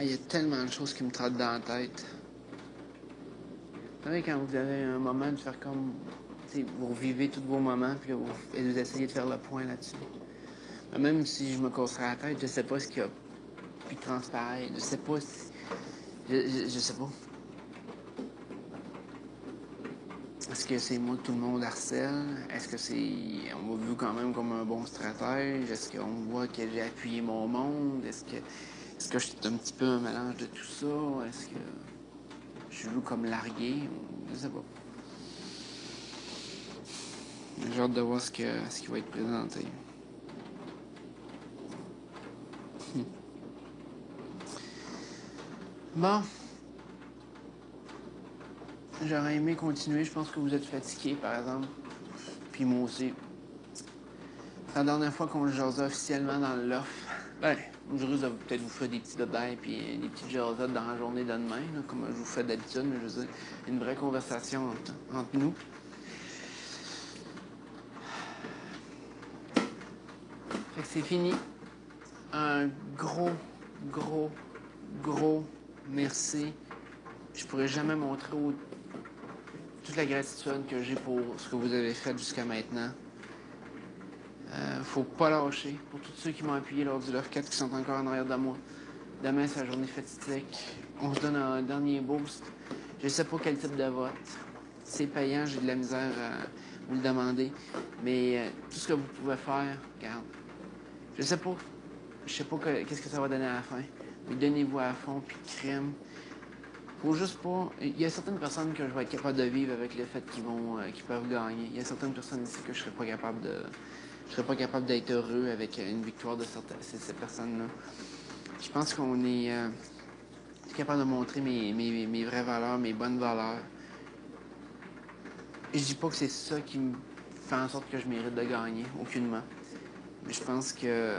Ah, il y a tellement de choses qui me trottent dans la tête. Vous savez, quand vous avez un moment de faire comme... vous revivez tous vos moments, puis là, vous essayez de faire le point là-dessus. Mais même si je me casserais la tête, je sais pas ce qu'il y a pu transparaître. Je sais pas si... Je sais pas. Est-ce que c'est moi que tout le monde harcèle? Est-ce que c'est... On m'a vu quand même comme un bon stratège? Est-ce qu'on voit que j'ai appuyé mon monde? Est-ce que je suis un petit peu un mélange de tout ça? Est-ce que je suis vu comme largué? Je sais pas. J'ai hâte de voir ce qui va être présenté. Bon. J'aurais aimé continuer. Je pense que vous êtes fatigué, par exemple. Puis moi aussi. C'est la dernière fois qu'on jasait officiellement dans le loft. Ben, je risque de peut-être vous faire des petits détails puis des petites jasettes dans la journée de demain, là, comme je vous fais d'habitude, mais je veux dire, une vraie conversation entre nous. Fait que c'est fini. Un gros, gros, gros merci. Je pourrais jamais montrer toute la gratitude que j'ai pour ce que vous avez fait jusqu'à maintenant. Faut pas lâcher. Pour tous ceux qui m'ont appuyé lors du Love 4 qui sont encore en arrière de moi. Demain, c'est la journée fatidique. On se donne un dernier boost. Je sais pas quel type de vote. C'est payant, j'ai de la misère à vous le demander. Mais tout ce que vous pouvez faire, regarde. Je sais pas. Je sais pas qu'est-ce que ça va donner à la fin. Mais donnez-vous à fond, puis crème. Faut juste pas... Il y a certaines personnes que je vais être capable de vivre avec le fait qu'ils peuvent gagner. Il y a certaines personnes ici que je serais pas capable de... Je serais pas capable d'être heureux avec une victoire de ces personnes-là. Je pense qu'on est capable de montrer mes vraies valeurs, mes bonnes valeurs. Et je dis pas que c'est ça qui me fait en sorte que je mérite de gagner, aucunement. Mais je pense que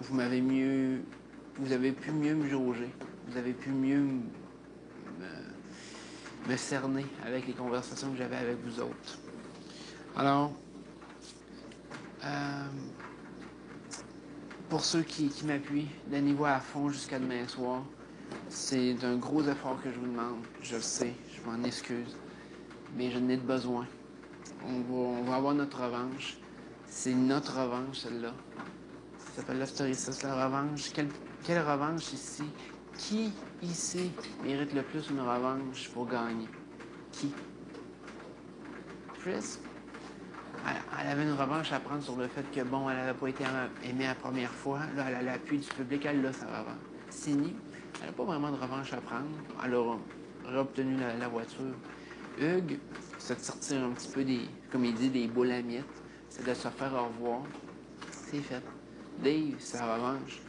vous m'avez mieux... Vous avez pu mieux me jauger. Vous avez pu mieux me cerner avec les conversations que j'avais avec vous autres. Alors, pour ceux qui m'appuient, donnez-vous à fond jusqu'à demain soir. C'est un gros effort que je vous demande. Je le sais, je m'en excuse. Mais je n'ai de besoin. On va avoir notre revanche. C'est notre revanche, celle-là. Ça s'appelle l'Astorissus, la revanche. Quelle revanche ici? Qui ici mérite le plus une revanche pour gagner? Qui? Chris? Elle avait une revanche à prendre sur le fait que, bon, elle n'avait pas été aimée la première fois. Là, elle a l'appui du public, elle a sa revanche. Cindy, elle n'a pas vraiment de revanche à prendre. Elle a obtenu la voiture. Hugues, c'est de sortir un petit peu comme il dit, des boules à miettes. C'est de se faire au revoir. C'est fait. Dave, sa revanche.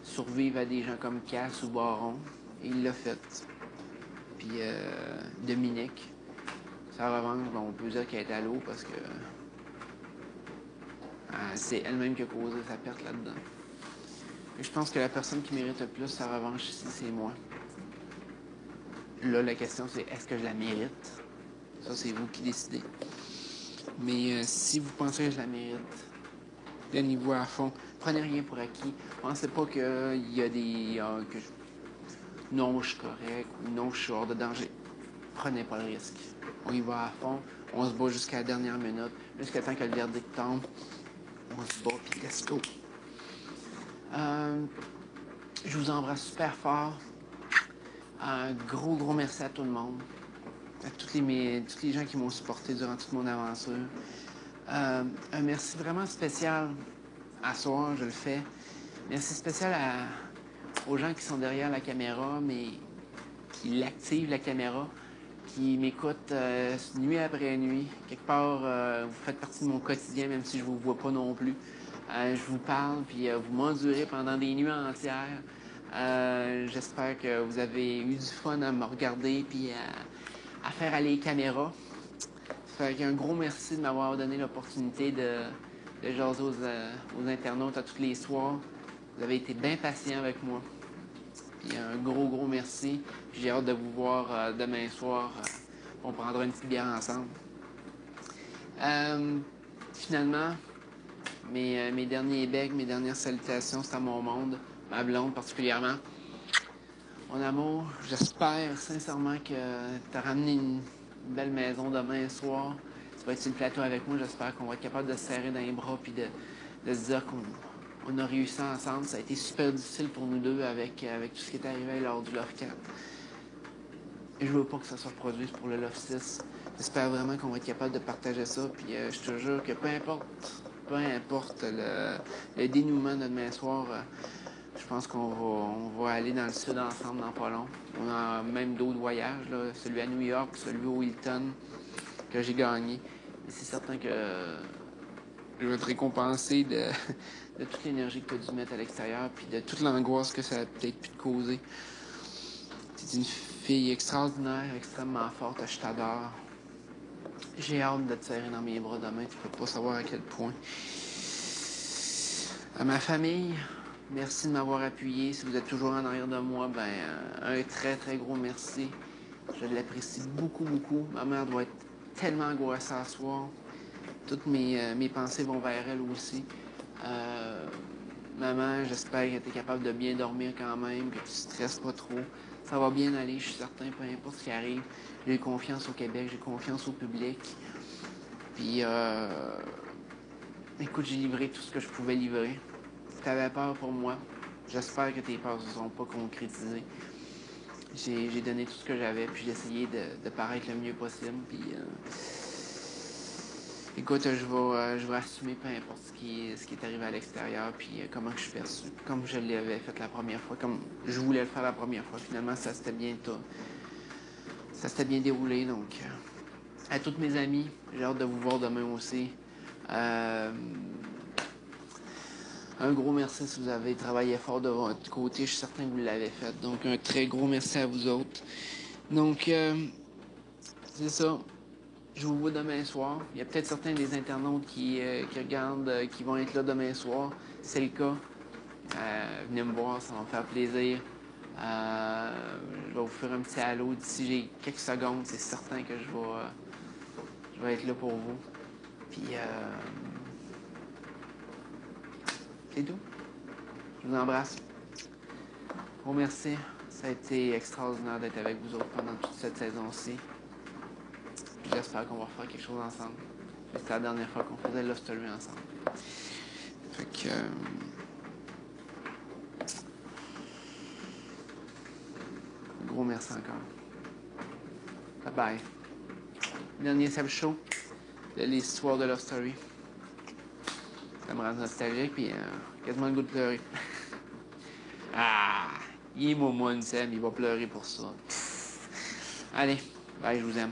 Survivre à des gens comme Cass ou Baron. Il l'a fait. Puis Dominique, sa revanche, bon, on peut dire qu'elle est à l'eau parce que c'est elle-même qui a causé sa perte là-dedans. Et je pense que la personne qui mérite le plus sa revanche ici, c'est moi. Là, la question, c'est est-ce que je la mérite? Ça, c'est vous qui décidez. Mais si vous pensez que je la mérite, donnez-vous à fond. Prenez rien pour acquis. Pensez pas qu'il y a des... non, je suis correct ou non, je suis hors de danger. Prenez pas le risque. On y va à fond. On se bat jusqu'à la dernière minute. Jusqu'à temps que le verdict tombe. On se bat, puis let's go. Je vous embrasse super fort. Un gros, gros merci à tout le monde. À tous les gens qui m'ont supporté durant toute mon aventure. Un merci vraiment spécial à soir, je le fais. Merci spécial aux gens qui sont derrière la caméra, mais qui l'activent la caméra, qui m'écoutent nuit après nuit. Quelque part, vous faites partie de mon quotidien, même si je vous vois pas non plus. Je vous parle, puis vous m'endurez pendant des nuits entières. J'espère que vous avez eu du fun à me regarder, puis à faire aller les caméras. Fait qu'un gros merci de m'avoir donné l'opportunité de jaser aux internautes à tous les soirs. Vous avez été bien patients avec moi. Puis un gros, gros merci. J'ai hâte de vous voir demain soir. On prendra une petite bière ensemble. Finalement, mes derniers becs, mes dernières salutations, c'est à mon monde, ma blonde particulièrement. Mon amour, j'espère sincèrement que tu as ramené une belle maison demain soir. Tu vas être sur le plateau avec moi. J'espère qu'on va être capable de se serrer dans les bras puis de se dire qu'on a réussi ensemble. Ça a été super difficile pour nous deux avec tout ce qui est arrivé lors du Love 4. Et je veux pas que ça se reproduise pour le Love 6. J'espère vraiment qu'on va être capable de partager ça. Puis je te jure que peu importe le dénouement de demain soir, je pense on va aller dans le sud ensemble dans pas long. On a même d'autres voyages, là, celui à New York, celui au Hilton, que j'ai gagné. Et c'est certain que je vais te récompenser de toute l'énergie que tu as dû mettre à l'extérieur, puis de toute l'angoisse que ça a peut-être pu te causer. Tu es une fille extraordinaire, extrêmement forte, je t'adore. J'ai hâte de te serrer dans mes bras demain, tu peux pas savoir à quel point. À ma famille, merci de m'avoir appuyé. Si vous êtes toujours en arrière de moi, ben un très très gros merci. Je l'apprécie beaucoup, beaucoup. Ma mère doit être tellement angoissée à soir. Toutes mes pensées vont vers elle aussi. Maman, j'espère que tu es capable de bien dormir quand même, que tu ne stresses pas trop. Ça va bien aller, je suis certain, peu importe ce qui arrive. J'ai confiance au Québec, j'ai confiance au public. Puis, écoute, j'ai livré tout ce que je pouvais livrer. Si tu avais peur pour moi, j'espère que tes peurs ne se sont pas concrétisées. J'ai donné tout ce que j'avais, puis j'ai essayé de paraître le mieux possible. Puis, écoute, je vais assumer peu importe ce qui est arrivé à l'extérieur, puis comment que je suis perçu. Comme je l'avais fait la première fois, comme je voulais le faire la première fois. Finalement, ça s'était bien déroulé. Donc, à toutes mes amis, j'ai hâte de vous voir demain aussi. Un gros merci si vous avez travaillé fort de votre côté. Je suis certain que vous l'avez fait. Donc, un très gros merci à vous autres. Donc, c'est ça. Je vous vois demain soir. Il y a peut-être certains des internautes qui regardent, qui vont être là demain soir. Si c'est le cas, venez me voir, ça va me faire plaisir. Je vais vous faire un petit halo d'ici j'ai quelques secondes. C'est certain que je vais être là pour vous. Puis, c'est tout. Je vous embrasse. Gros merci. Ça a été extraordinaire d'être avec vous autres pendant toute cette saison-ci. J'espère qu'on va faire quelque chose ensemble. C'était la dernière fois qu'on faisait Love Story ensemble. Fait que... gros merci encore. Bye bye. Dernier Seb Show de l'histoire de Love Story. Ça me rend nostalgique, puis quasiment le goût de pleurer. Ah! Il est momoun, Sam, il va pleurer pour ça. Allez, bye, je vous aime.